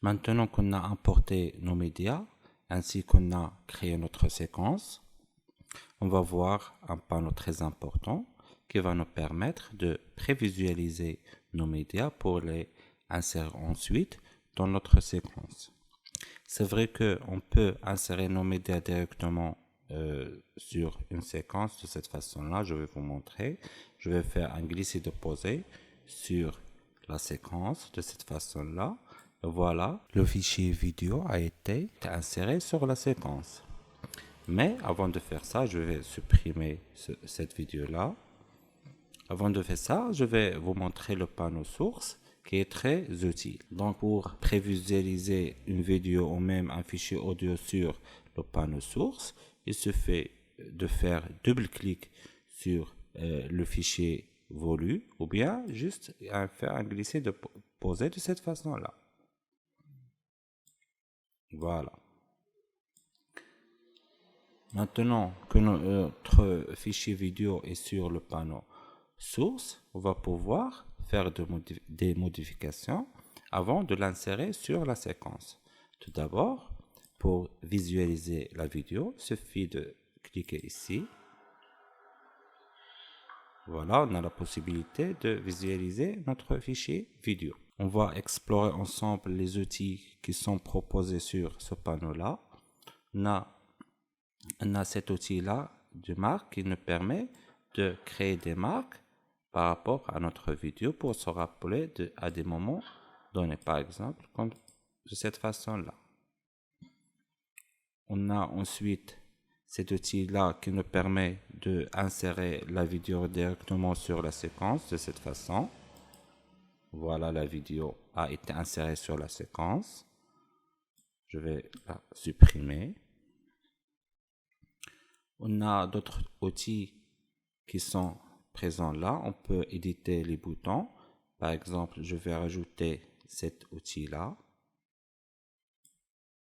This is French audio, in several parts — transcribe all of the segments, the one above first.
Maintenant qu'on a importé nos médias, ainsi qu'on a créé notre séquence, on va voir un panneau très important qui va nous permettre de prévisualiser nos médias pour les insérer ensuite dans notre séquence. C'est vrai qu'on peut insérer nos médias directement sur une séquence de cette façon-là. Je vais vous montrer. Je vais faire un glisser-déposer sur la séquence de cette façon-là. Voilà, le fichier vidéo a été inséré sur la séquence. Mais avant de faire ça, je vais supprimer cette vidéo-là. Avant de faire ça, je vais vous montrer le panneau source qui est très utile. Donc pour prévisualiser une vidéo ou même un fichier audio sur le panneau source, il suffit de faire double-clic sur le fichier voulu ou bien juste faire un glisser de poser de cette façon-là. Voilà. Maintenant que notre fichier vidéo est sur le panneau source, on va pouvoir faire des modifications avant de l'insérer sur la séquence. Tout d'abord, pour visualiser la vidéo, il suffit de cliquer ici. Voilà, on a la possibilité de visualiser notre fichier vidéo. On va explorer ensemble les outils qui sont proposés sur ce panneau-là. On a cet outil-là de marque qui nous permet de créer des marques par rapport à notre vidéo pour se rappeler à des moments donnés, par exemple, comme de cette façon-là. On a ensuite cet outil-là qui nous permet d'insérer la vidéo directement sur la séquence de cette façon. Voilà, la vidéo a été insérée sur la séquence. Je vais la supprimer. On a d'autres outils qui sont présents là. On peut éditer les boutons. Par exemple, je vais rajouter cet outil-là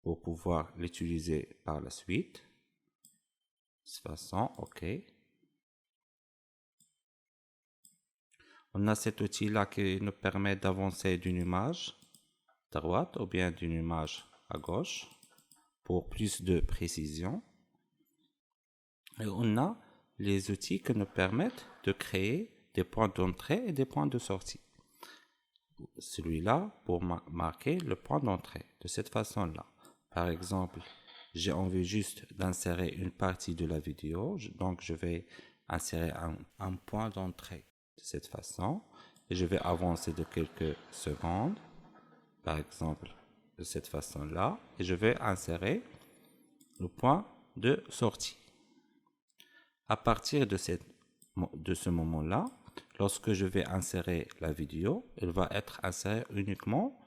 pour pouvoir l'utiliser par la suite. De cette façon, OK. On a cet outil-là qui nous permet d'avancer d'une image à droite ou bien d'une image à gauche pour plus de précision. Et on a les outils qui nous permettent de créer des points d'entrée et des points de sortie. Celui-là pour marquer le point d'entrée de cette façon-là. Par exemple, j'ai envie juste d'insérer une partie de la vidéo, donc je vais insérer un point d'entrée de cette façon et je vais avancer de quelques secondes, par exemple de cette façon-là, et je vais insérer le point de sortie. À partir de ce moment-là, lorsque je vais insérer la vidéo, elle va être insérée uniquement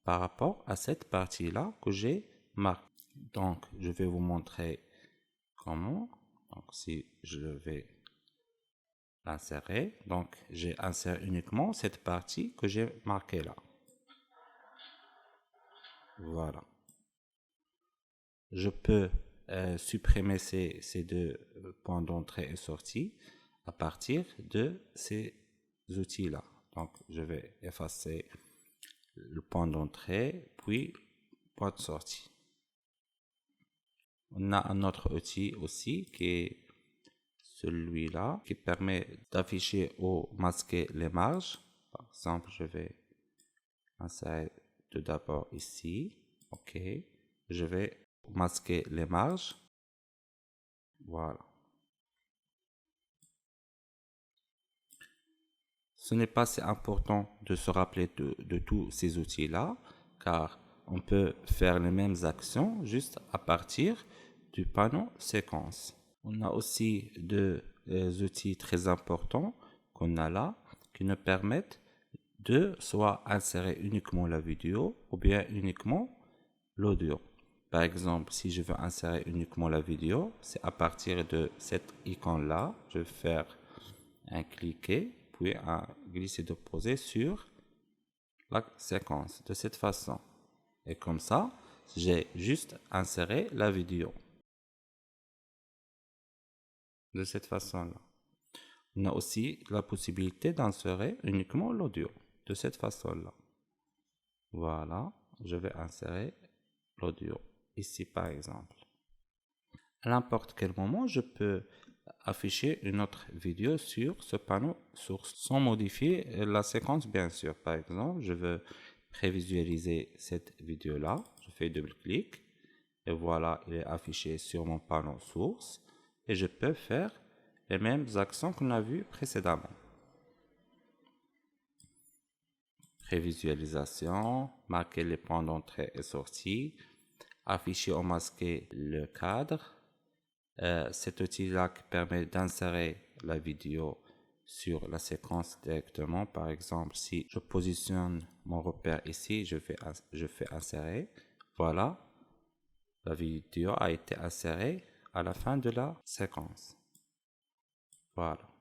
par rapport à cette partie-là que j'ai marquée. Donc, je vais vous montrer comment. Donc, si je vais l'insérer, donc j'ai inséré uniquement cette partie que j'ai marquée là. Voilà. Je peux supprimer ces deux points d'entrée et sortie à partir de ces outils-là. Donc, je vais effacer le point d'entrée, puis point de sortie. On a un autre outil aussi qui est celui-là, qui permet d'afficher ou masquer les marges. Par exemple, je vais insérer tout d'abord ici. OK. Je vais masquer les marges. Voilà. Ce n'est pas si important de se rappeler de tous ces outils-là, car on peut faire les mêmes actions juste à partir du panneau séquence. On a aussi deux outils très importants qu'on a là, qui nous permettent de soit insérer uniquement la vidéo ou bien uniquement l'audio. Par exemple, si je veux insérer uniquement la vidéo, c'est à partir de cette icône-là, je vais faire un cliquer, puis un glisser-déposer sur la séquence de cette façon. Et comme ça, j'ai juste inséré la vidéo. De cette façon-là. On a aussi la possibilité d'insérer uniquement l'audio. De cette façon-là. Voilà. je vais insérer l'audio ici par exemple. À n'importe quel moment, je peux afficher une autre vidéo sur ce panneau source sans modifier la séquence bien sûr. Par exemple, je veux prévisualiser cette vidéo là, je fais double-clic et voilà, il est affiché sur mon panneau source et je peux faire les mêmes actions qu'on a vues précédemment. Prévisualisation, marquer les points d'entrée et sortie, afficher ou masquer le cadre. Cet outil-là qui permet d'insérer la vidéo sur la séquence directement. Par exemple, si je positionne mon repère ici, je fais insérer. Voilà, la vidéo a été insérée à la fin de la séquence. Voilà.